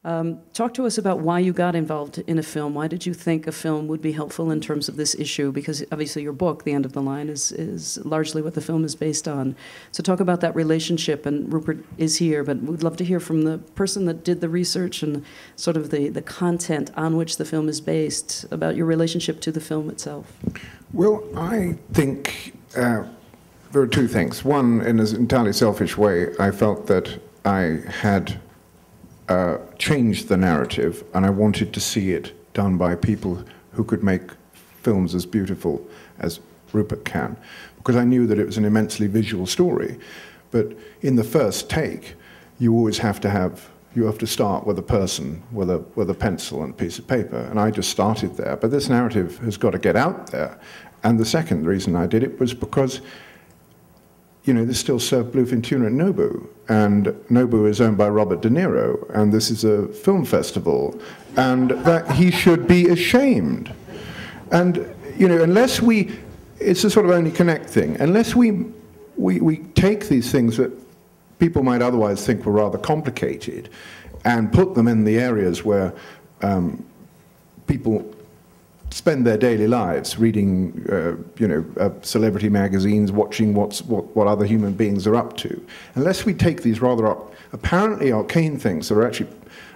Talk to us about why you got involved in a film. Why did you think a film would be helpful in terms of this issue? Because obviously your book, The End of the Line, is largely what the film is based on. So talk about that relationship, and Rupert is here, but we'd love to hear from the person that did the research and sort of the content on which the film is based, about your relationship to the film itself. Well, I think there are two things. One, in an entirely selfish way, I felt that I had changed the narrative, and I wanted to see it done by people who could make films as beautiful as Rupert can, because I knew that it was an immensely visual story. But in the first take, you always have to start with a person, with a pencil and a piece of paper, and I just started there. But this narrative has got to get out there. And the second reason I did it was because, you know, they still serve bluefin tuna at Nobu, and Nobu is owned by Robert De Niro, and this is a film festival, and that he should be ashamed. And, you know, unless it's a sort of only connect thing, unless we take these things that people might otherwise think were rather complicated and put them in the areas where people spend their daily lives reading, celebrity magazines, watching what other human beings are up to. Unless we take these rather apparently arcane things that are actually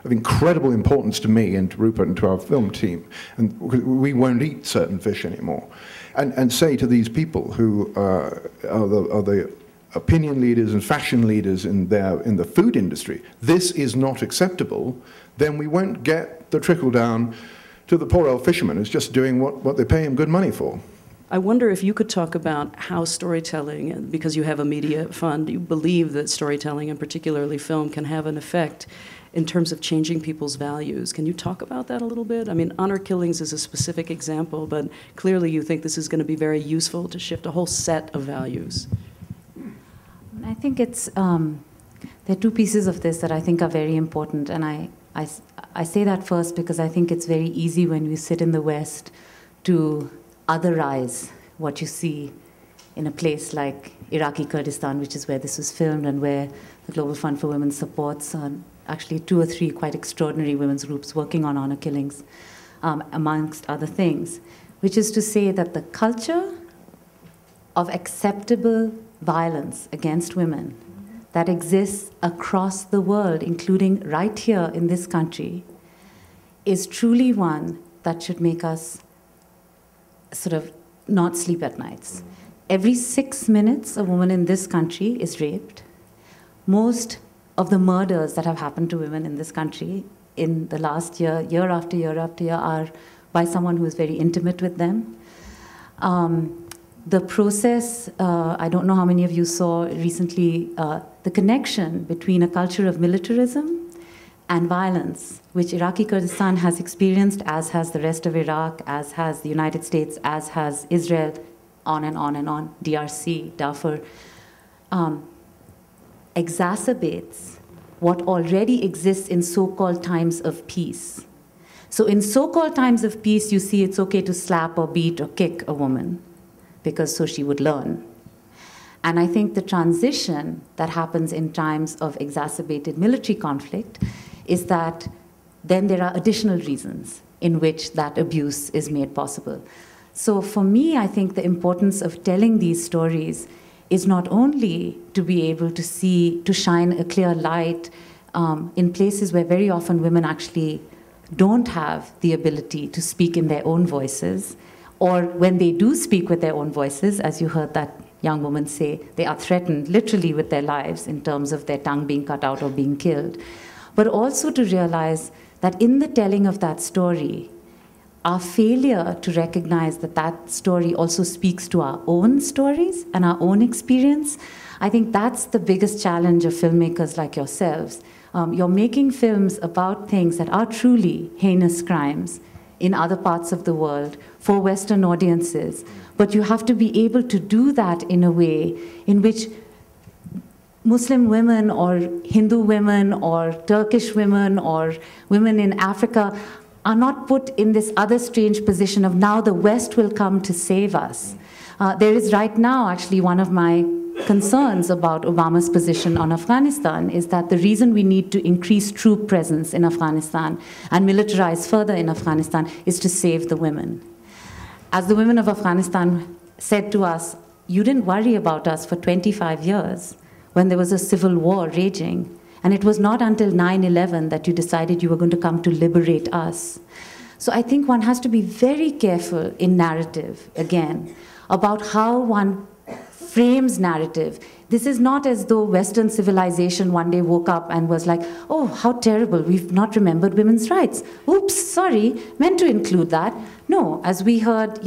of incredible importance to me and to Rupert and to our film team, and we won't eat certain fish anymore, and say to these people who are the opinion leaders and fashion leaders in the food industry, this is not acceptable, then we won't get the trickle down to the poor old fisherman who's just doing what they pay him good money for. I wonder if you could talk about how storytelling, because you have a media fund, you believe that storytelling, and particularly film, can have an effect in terms of changing people's values. Can you talk about that a little bit? I mean, honor killings is a specific example, but clearly you think this is going to be very useful to shift a whole set of values. I think there are two pieces of this that I think are very important, and I say that first because I think it's very easy when we sit in the West to otherize what you see in a place like Iraqi Kurdistan, which is where this was filmed and where the Global Fund for Women supports actually 2 or 3 quite extraordinary women's groups working on honor killings, amongst other things, which is to say that the culture of acceptable violence against women that exists across the world, including right here in this country, is truly one that should make us sort of not sleep at nights. Every 6 minutes, a woman in this country is raped. Most of the murders that have happened to women in this country in the last year, year after year after year, are by someone who is very intimate with them. The process, I don't know how many of you saw recently, the connection between a culture of militarism and violence, which Iraqi Kurdistan has experienced, as has the rest of Iraq, as has the United States, as has Israel, on and on and on, DRC, Darfur, exacerbates what already exists in so-called times of peace. So in so-called times of peace, you see it's okay to slap or beat or kick a woman, because so she would learn. And I think the transition that happens in times of exacerbated military conflict is that then there are additional reasons in which that abuse is made possible. So for me, I think the importance of telling these stories is not only to be able to see, to shine a clear light in places where very often women actually don't have the ability to speak in their own voices, or when they do speak with their own voices, as you heard that young woman say, they are threatened literally with their lives in terms of their tongue being cut out or being killed. But also to realize that in the telling of that story, our failure to recognize that that story also speaks to our own stories and our own experience, I think that's the biggest challenge of filmmakers like yourselves. You're making films about things that are truly heinous crimes in other parts of the world for Western audiences. But you have to be able to do that in a way in which Muslim women or Hindu women or Turkish women or women in Africa are not put in this other strange position of now the West will come to save us. There is right now actually one of my concerns about Obama's position on Afghanistan is that the reason we need to increase troop presence in Afghanistan and militarize further in Afghanistan is to save the women. As the women of Afghanistan said to us, you didn't worry about us for 25 years when there was a civil war raging, and it was not until 9/11 that you decided you were going to come to liberate us. So I think one has to be very careful in narrative, again, about how one frames narrative. This is not as though Western civilization one day woke up and was like, oh, how terrible, we've not remembered women's rights. Oops, sorry, meant to include that. No, as we heard,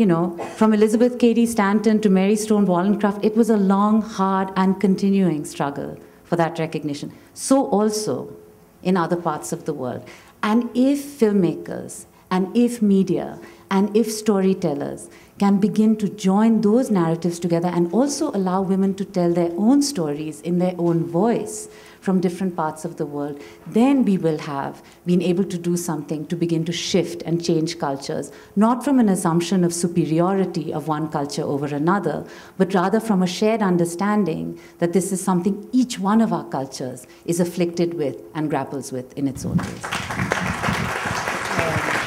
from Elizabeth Cady Stanton to Mary Stone Wollstonecraft, it was a long, hard, and continuing struggle for that recognition. So also in other parts of the world. And if filmmakers, and if media, and if storytellers can begin to join those narratives together and also allow women to tell their own stories in their own voice from different parts of the world, then we will have been able to do something to begin to shift and change cultures, not from an assumption of superiority of one culture over another, but rather from a shared understanding that this is something each one of our cultures is afflicted with and grapples with in its own ways.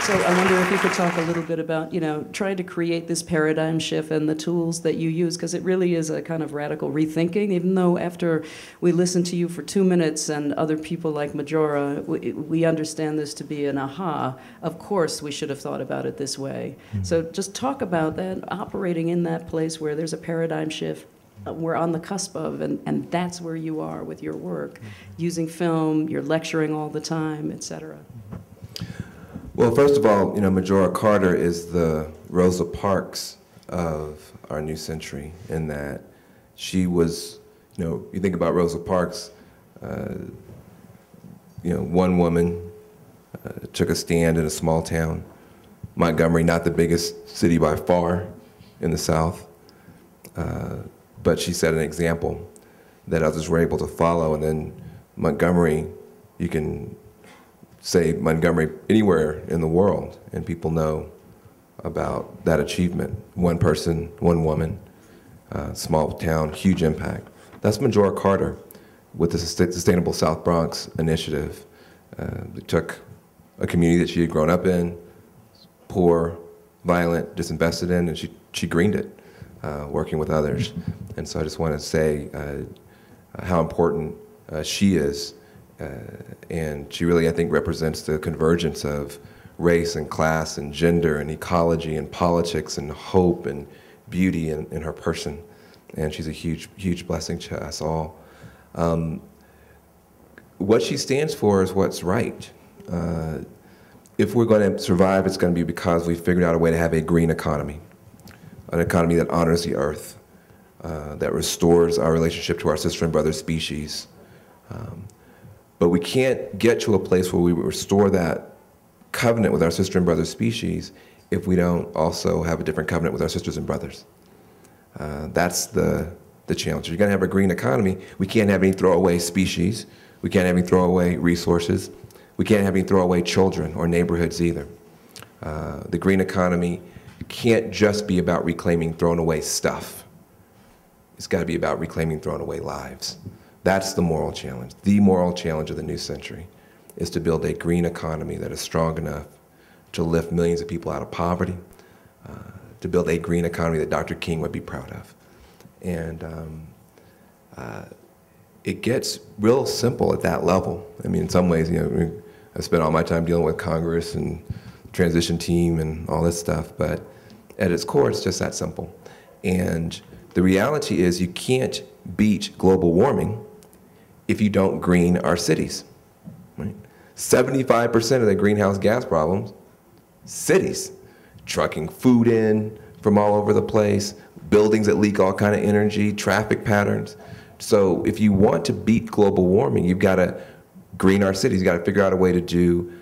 So I wonder if you could talk a little bit about, trying to create this paradigm shift and the tools that you use, because it really is a kind of radical rethinking, even though after we listened to you for 2 minutes and other people like Majora, we understand this to be an aha. Of course, we should have thought about it this way. Mm-hmm. So just talk about that, operating in that place where there's a paradigm shift we're on the cusp of, and that's where you are with your work, using film, you're lecturing all the time, et cetera. Well, first of all, Majora Carter is the Rosa Parks of our new century, in that she was, you think about Rosa Parks, one woman took a stand in a small town, Montgomery, not the biggest city by far in the South, but she set an example that others were able to follow, and then Montgomery, you can say Montgomery anywhere in the world, and people know about that achievement. One person, one woman, small town, huge impact. That's Majora Carter with the Sustainable South Bronx initiative. They took a community that she had grown up in, poor, violent, disinvested in, and she greened it, working with others. And so I just want to say how important she is. And she really, I think, represents the convergence of race and class and gender and ecology and politics and hope and beauty in her person. And she's a huge, huge blessing to us all. What she stands for is what's right. If we're going to survive, it's going to be because we figured out a way to have a green economy, an economy that honors the earth, that restores our relationship to our sister and brother species. But we can't get to a place where we restore that covenant with our sister and brother species if we don't also have a different covenant with our sisters and brothers. That's the challenge. If you're going to have a green economy, we can't have any throwaway species. We can't have any throwaway resources. We can't have any throwaway children or neighborhoods either. The green economy can't just be about reclaiming thrown away stuff. It's got to be about reclaiming thrown away lives. That's the moral challenge. The moral challenge of the new century is to build a green economy that is strong enough to lift millions of people out of poverty, to build a green economy that Dr. King would be proud of. And it gets real simple at that level. I mean, in some ways, I spent all my time dealing with Congress and transition team and all this stuff, but at its core, it's just that simple. And the reality is you can't beat global warming if you don't green our cities. Right? 75% of the greenhouse gas problems, cities. Trucking food in from all over the place, buildings that leak all kind of energy, traffic patterns. So if you want to beat global warming, you've got to green our cities. You've got to figure out a way to do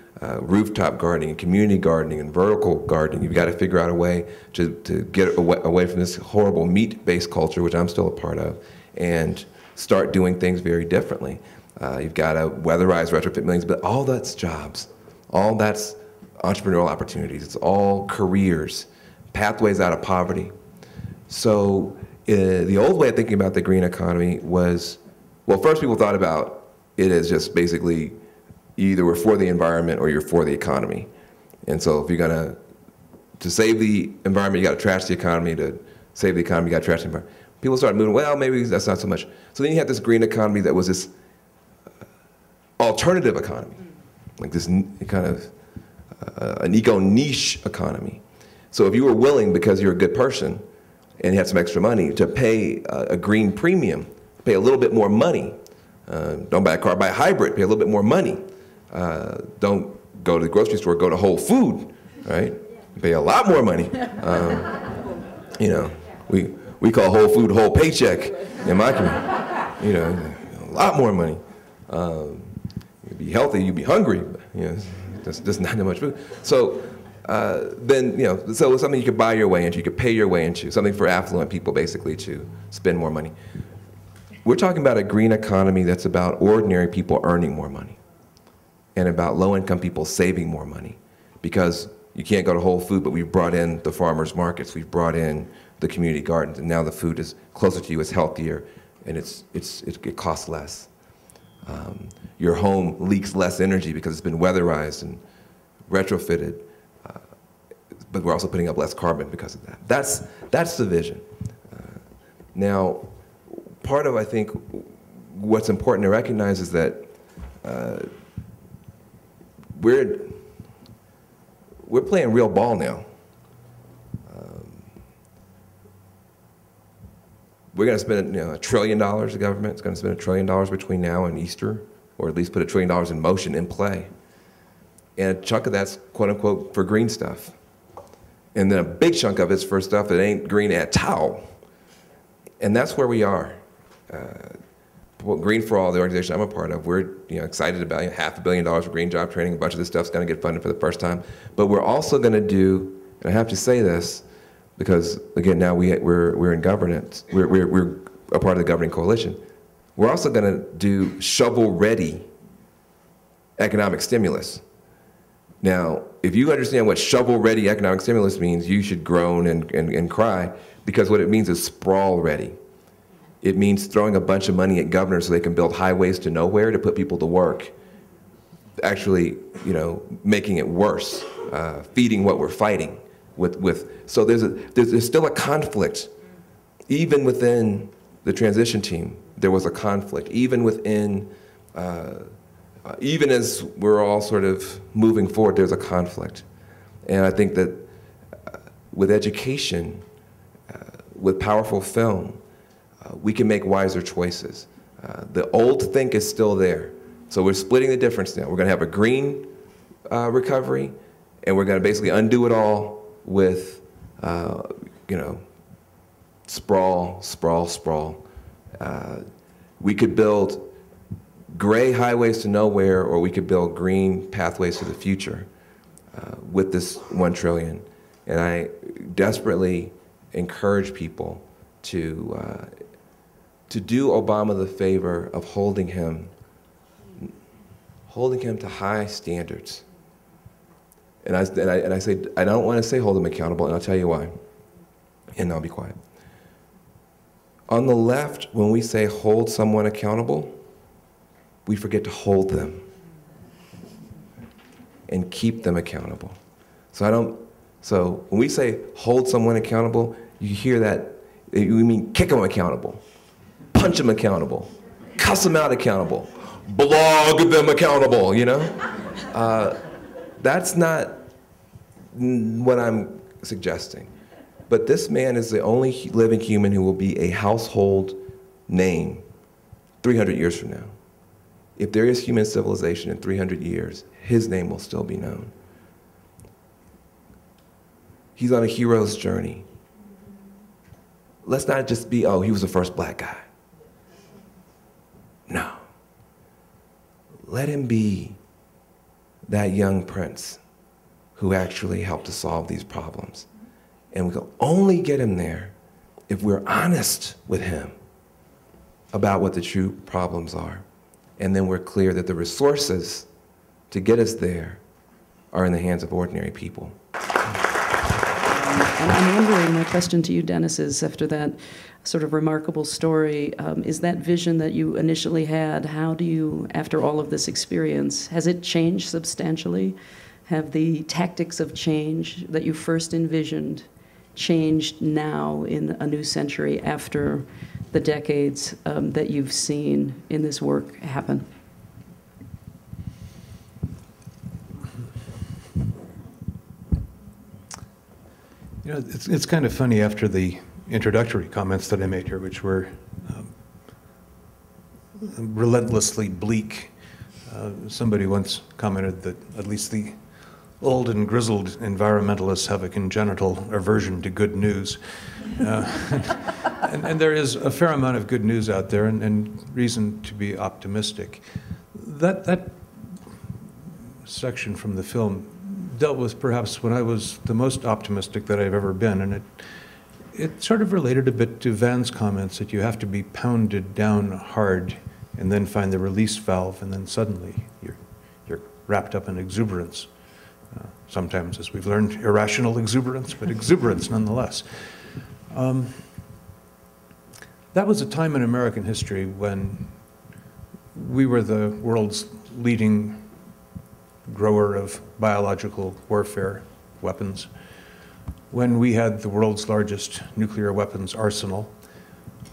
rooftop gardening, community gardening, and vertical gardening. You've got to figure out a way to get away from this horrible meat-based culture, which I'm still a part of, and start doing things very differently. You've got to weatherize, retrofit millions, but all that's jobs. All that's entrepreneurial opportunities. It's all careers, pathways out of poverty. So the old way of thinking about the green economy was, well, first people thought about it as just basically you either were for the environment or you're for the economy. And so if you're gonna, to save the environment, you gotta trash the economy. To save the economy, you gotta trash the environment. People started moving, well, maybe that's not so much. So then you had this green economy that was this alternative economy, like this kind of an eco-niche economy. So if you were willing, because you're a good person and you had some extra money, to pay a green premium, pay a little bit more money, don't buy a car, buy a hybrid, pay a little bit more money. Don't go to the grocery store, go to Whole Food, right? Pay a lot more money. You know, we call Whole Food whole paycheck in my community. You know, a lot more money. You'd be healthy, you'd be hungry. But, you know, there's not that much food. So then, you know, so it's something you could buy your way into, you could pay your way into, something for affluent people basically to spend more money. We're talking about a green economy that's about ordinary people earning more money and about low-income people saving more money, because you can't go to Whole Food, but we've brought in the farmers markets, we've brought in the community gardens, and now the food is closer to you, it's healthier, and it costs less. Your home leaks less energy because it's been weatherized and retrofitted, but we're also putting up less carbon because of that. That's the vision. Now, part of, I think, what's important to recognize is that we're playing real ball now. We're going to spend $1 trillion, the government's going to spend $1 trillion between now and Easter, or at least put $1 trillion in motion, in play. And a chunk of that's, quote unquote, for green stuff. And then a big chunk of it's for stuff that ain't green at all. And that's where we are. Green for All, the organization I'm a part of, we're excited about $500 million for green job training. A bunch of this stuff's going to get funded for the first time. But we're also going to do, and I have to say this, because again, now we're in governance. We're a part of the governing coalition. We're also going to do shovel-ready economic stimulus. Now, if you understand what shovel-ready economic stimulus means, you should groan and cry, because what it means is sprawl-ready. It means throwing a bunch of money at governors so they can build highways to nowhere to put people to work, actually, making it worse, feeding what we're fighting with. So there's still a conflict, even within the transition team. There was a conflict, even within, even as we're all sort of moving forward, there's a conflict. And I think that with education, with powerful film, we can make wiser choices. The old think is still there. So we're splitting the difference now. We're going to have a green recovery, and we're going to basically undo it all with, sprawl. We could build gray highways to nowhere, or we could build green pathways to the future with this $1 trillion. And I desperately encourage people to do Obama the favor of holding him to high standards. And I say, I don't want to say hold him accountable, and I'll tell you why. And I'll be quiet. On the left, when we say hold someone accountable, we forget to hold them and keep them accountable. So when we say hold someone accountable, you hear that, we mean kick them accountable, punch them accountable, cuss them out accountable, blog them accountable, That's not what I'm suggesting. But this man is the only living human who will be a household name 300 years from now. If there is human civilization in 300 years, his name will still be known. He's on a hero's journey. Let's not just be, oh, he was the first black guy. No. Let him be that young prince who actually helped to solve these problems. And we can only get him there if we're honest with him about what the true problems are. And then we're clear that the resources to get us there are in the hands of ordinary people. And I'm wondering, my question to you, Denis, is after that sort of remarkable story, is that vision that you initially had, how do you, after all of this experience, has it changed substantially? Have the tactics of change that you first envisioned changed now in a new century after the decades that you've seen in this work happen? You know, it's kind of funny after the introductory comments that I made here, which were relentlessly bleak. Somebody once commented that at least the old and grizzled environmentalists have a congenital aversion to good news. And there is a fair amount of good news out there and reason to be optimistic. That section from the film dealt with perhaps when I was the most optimistic that I've ever been, and it sort of related a bit to Van's comments that you have to be pounded down hard and then find the release valve, and then suddenly you're wrapped up in exuberance. Sometimes, as we've learned, irrational exuberance, but exuberance nonetheless. That was a time in American history when we were the world's leading grower of biological warfare weapons, when we had the world's largest nuclear weapons arsenal,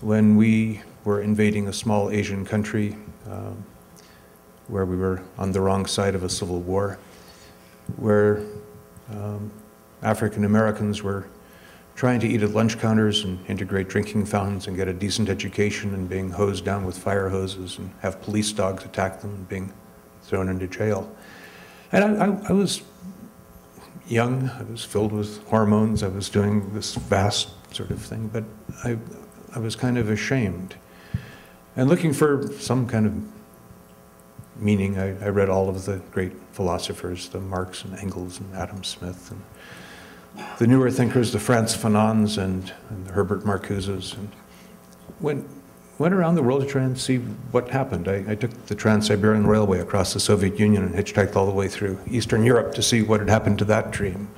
when we were invading a small Asian country where we were on the wrong side of a civil war, where African Americans were trying to eat at lunch counters and integrate drinking fountains and get a decent education and being hosed down with fire hoses and have police dogs attack them and being thrown into jail. And I was young, I was filled with hormones, I was doing this vast sort of thing, but I was kind of ashamed. And looking for some kind of meaning, I read all of the great philosophers, the Marx and Engels and Adam Smith, and the newer thinkers, the Frantz Fanons and the Herbert Marcuses, and went around the world to try and see what happened. I took the Trans-Siberian Railway across the Soviet Union and hitchhiked all the way through Eastern Europe to see what had happened to that dream.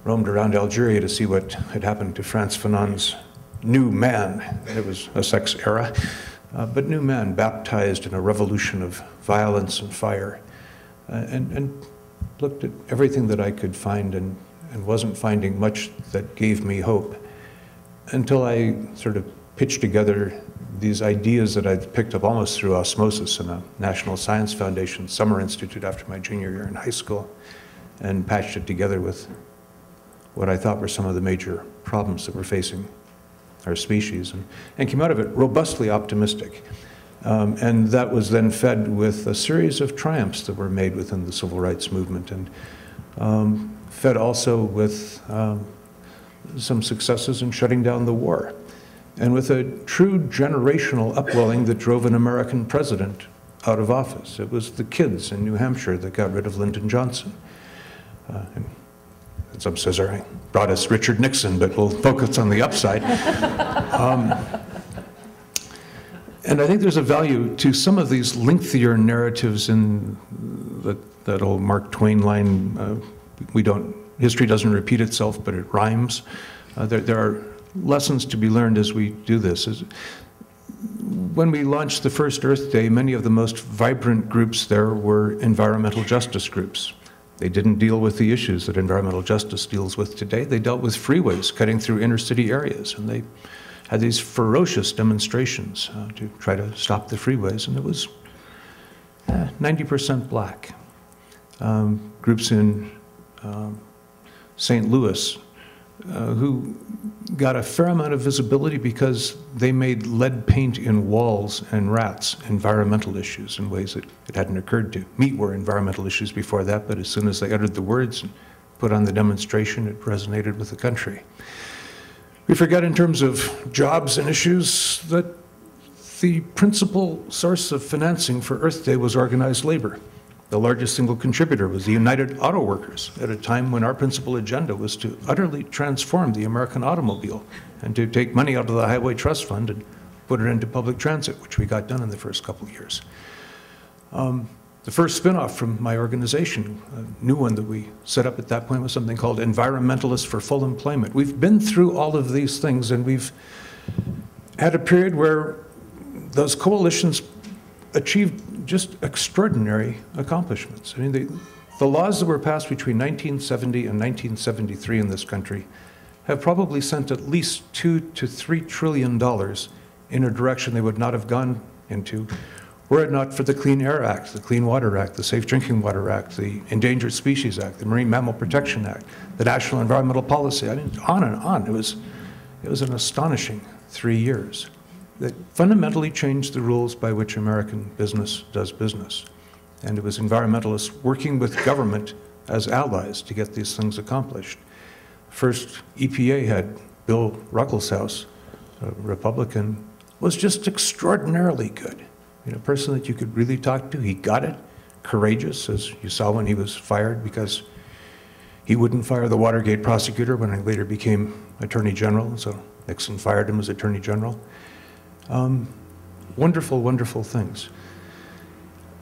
Roamed around Algeria to see what had happened to Frantz Fanon's new man. It was a sex era, but new man baptized in a revolution of violence and fire, and looked at everything that I could find and wasn't finding much that gave me hope until I sort of pitched together these ideas that I'd picked up almost through osmosis in a National Science Foundation summer institute after my junior year in high school, and patched it together with what I thought were some of the major problems that were facing our species, and came out of it robustly optimistic. And that was then fed with a series of triumphs that were made within the civil rights movement, and fed also with some successes in shutting down the war, and with a true generational upwelling that drove an American president out of office. It was the kids in New Hampshire that got rid of Lyndon Johnson. And some says I brought us Richard Nixon, but we'll focus on the upside. And I think there's a value to some of these lengthier narratives in that old Mark Twain line, history doesn't repeat itself, but it rhymes. There are lessons to be learned as we do this. When we launched the first Earth Day, many of the most vibrant groups there were environmental justice groups. They didn't deal with the issues that environmental justice deals with today. They dealt with freeways cutting through inner city areas, and they had these ferocious demonstrations to try to stop the freeways, and it was 90% black. Groups in St. Louis who got a fair amount of visibility because they made lead paint in walls and rats environmental issues in ways that it hadn't occurred to. Meat were environmental issues before that, but as soon as they uttered the words and put on the demonstration, it resonated with the country. We forget in terms of jobs and issues that the principal source of financing for Earth Day was organized labor. The largest single contributor was the United Auto Workers at a time when our principal agenda was to utterly transform the American automobile and to take money out of the Highway Trust Fund and put it into public transit, which we got done in the first couple of years. The first spin-off from my organization, a new one that we set up at that point, was something called Environmentalists for Full Employment. We've been through all of these things, and we've had a period where those coalitions achieved just extraordinary accomplishments. I mean, the laws that were passed between 1970 and 1973 in this country have probably sent at least $2 to $3 trillion in a direction they would not have gone into were it not for the Clean Air Act, the Clean Water Act, the Safe Drinking Water Act, the Endangered Species Act, the Marine Mammal Protection Act, the National Environmental Policy. I mean, on and on. It was an astonishing 3 years that fundamentally changed the rules by which American business does business. And it was environmentalists working with government as allies to get these things accomplished. First EPA had Bill Ruckelshaus, a Republican, was just extraordinarily good. You know, a person that you could really talk to. He got it. Courageous, as you saw when he was fired, because he wouldn't fire the Watergate prosecutor when he later became Attorney General, so Nixon fired him as Attorney General. Wonderful, wonderful things.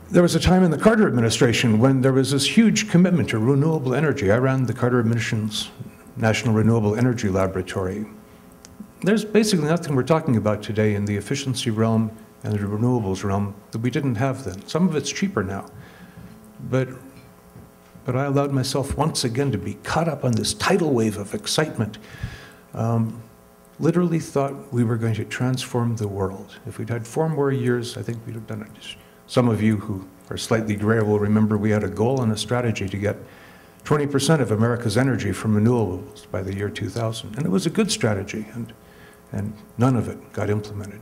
There was a time in the Carter administration when there was this huge commitment to renewable energy. I ran the Carter administration's National Renewable Energy Laboratory. There's basically nothing we're talking about today in the efficiency realm and the renewables realm that we didn't have then. Some of it's cheaper now. But I allowed myself once again to be caught up on this tidal wave of excitement. Literally thought we were going to transform the world. If we'd had 4 more years, I think we'd have done it. Some of you who are slightly grayer will remember we had a goal and a strategy to get 20% of America's energy from renewables by the year 2000. And it was a good strategy, and none of it got implemented.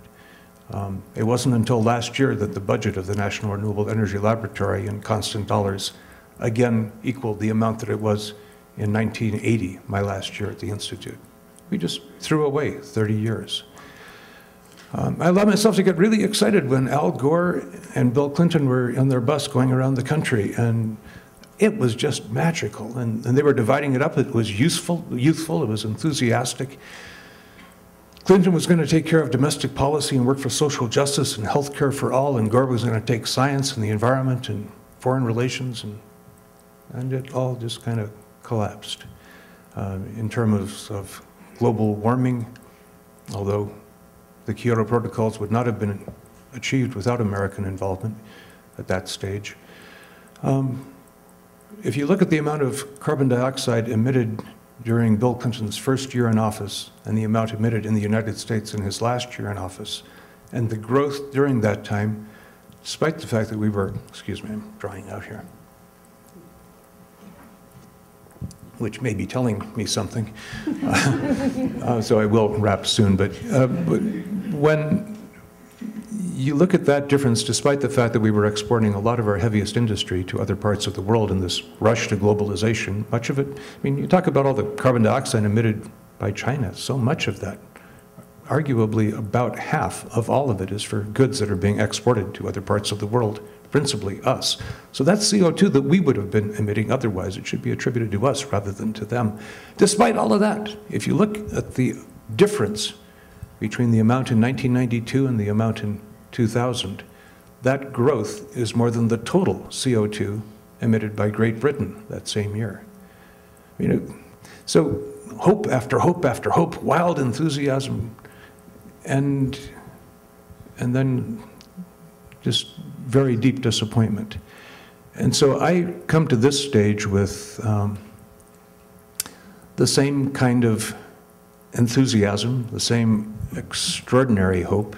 It wasn't until last year that the budget of the National Renewable Energy Laboratory in constant dollars again equaled the amount that it was in 1980, my last year at the Institute. We just threw away 30 years. I allowed myself to get really excited when Al Gore and Bill Clinton were on their bus going around the country, and it was just magical. And they were dividing it up. It was youthful, it was enthusiastic. Clinton was going to take care of domestic policy and work for social justice and health care for all, and Gore was going to take science and the environment and foreign relations, and it all just kind of collapsed. In terms of global warming, although the Kyoto Protocols would not have been achieved without American involvement at that stage. If you look at the amount of carbon dioxide emitted during Bill Clinton's first year in office and the amount emitted in the United States in his last year in office, and the growth during that time, despite the fact that we were, excuse me, I'm drying out here, which may be telling me something, so I will wrap soon, but when you look at that difference, despite the fact that we were exporting a lot of our heaviest industry to other parts of the world in this rush to globalization, much of it, I mean, you talk about all the carbon dioxide emitted by China, so much of that, arguably about half of all of it is for goods that are being exported to other parts of the world, principally us. So that's CO2 that we would have been emitting otherwise. It should be attributed to us rather than to them. Despite all of that, if you look at the difference between the amount in 1992 and the amount in 2000, that growth is more than the total CO2 emitted by Great Britain that same year. You know, so hope after hope after hope, wild enthusiasm, and then just very deep disappointment. And so I come to this stage with the same kind of enthusiasm, the same extraordinary hope.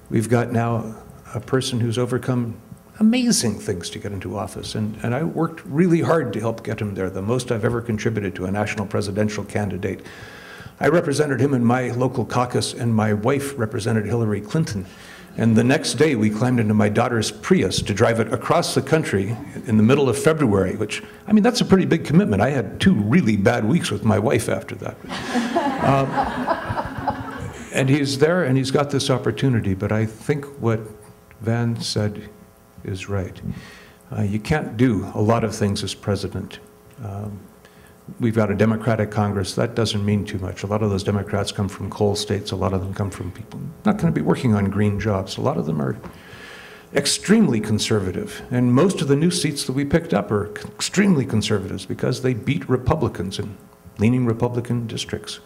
We've got now a person who's overcome amazing things to get into office, and I worked really hard to help get him there, the most I've ever contributed to a national presidential candidate. I represented him in my local caucus, and my wife represented Hillary Clinton. And the next day, we climbed into my daughter's Prius to drive it across the country in the middle of February, which, I mean, that's a pretty big commitment. I had 2 really bad weeks with my wife after that. And he's there, and he's got this opportunity, but I think what Van said is right. You can't do a lot of things as president. We've got a Democratic Congress. That doesn't mean too much. A lot of those Democrats come from coal states. A lot of them come from people not going to be working on green jobs. A lot of them are extremely conservative. And most of the new seats that we picked up are extremely conservatives because they beat Republicans in leaning Republican districts.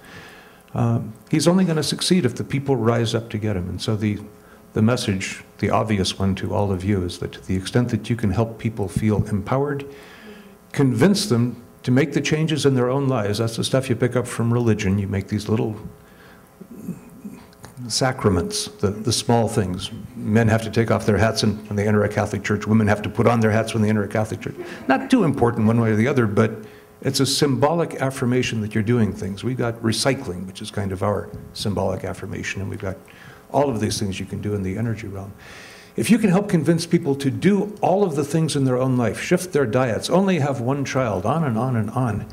He's only going to succeed if the people rise up to get him. And so the message, the obvious one to all of you, is that to the extent that you can help people feel empowered, convince them to make the changes in their own lives. That's the stuff you pick up from religion. You make these little sacraments, the small things. Men have to take off their hats when they enter a Catholic church. Women have to put on their hats when they enter a Catholic church. Not too important one way or the other, but it's a symbolic affirmation that you're doing things. We've got recycling, which is kind of our symbolic affirmation, and we've got all of these things you can do in the energy realm. If you can help convince people to do all of the things in their own life, shift their diets, only have one child, on and on and on,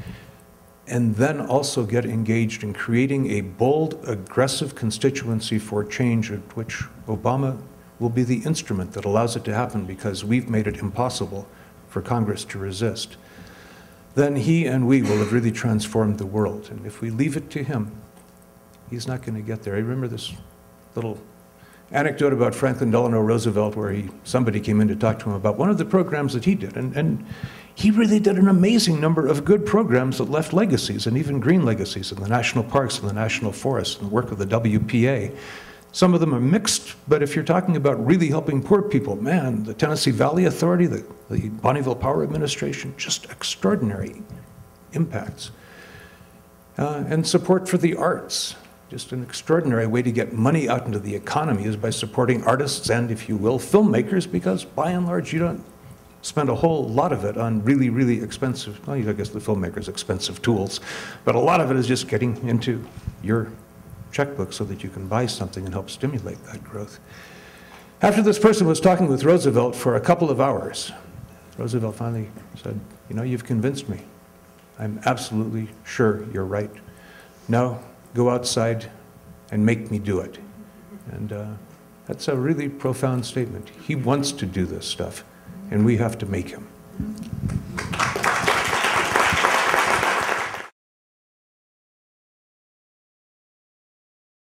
and then also get engaged in creating a bold, aggressive constituency for change, at which Obama will be the instrument that allows it to happen because we've made it impossible for Congress to resist, then he and we will have really transformed the world. And if we leave it to him, he's not going to get there. I remember this little anecdote about Franklin Delano Roosevelt where somebody came in to talk to him about one of the programs that he did. And he really did an amazing number of good programs that left legacies, and even green legacies, in the national parks and the national forests and the work of the WPA. Some of them are mixed, but if you're talking about really helping poor people, man, the Tennessee Valley Authority, the Bonneville Power Administration, just extraordinary impacts. And support for the arts. Just an extraordinary way to get money out into the economy is by supporting artists and, if you will, filmmakers, because by and large you don't spend a whole lot of it on really, really expensive, well, I guess the filmmakers' expensive tools, but a lot of it is just getting into your checkbook so that you can buy something and help stimulate that growth. After this person was talking with Roosevelt for a couple of hours, Roosevelt finally said, "You know, you've convinced me. I'm absolutely sure you're right. Now, go outside and make me do it." And that's a really profound statement. He wants to do this stuff, and we have to make him.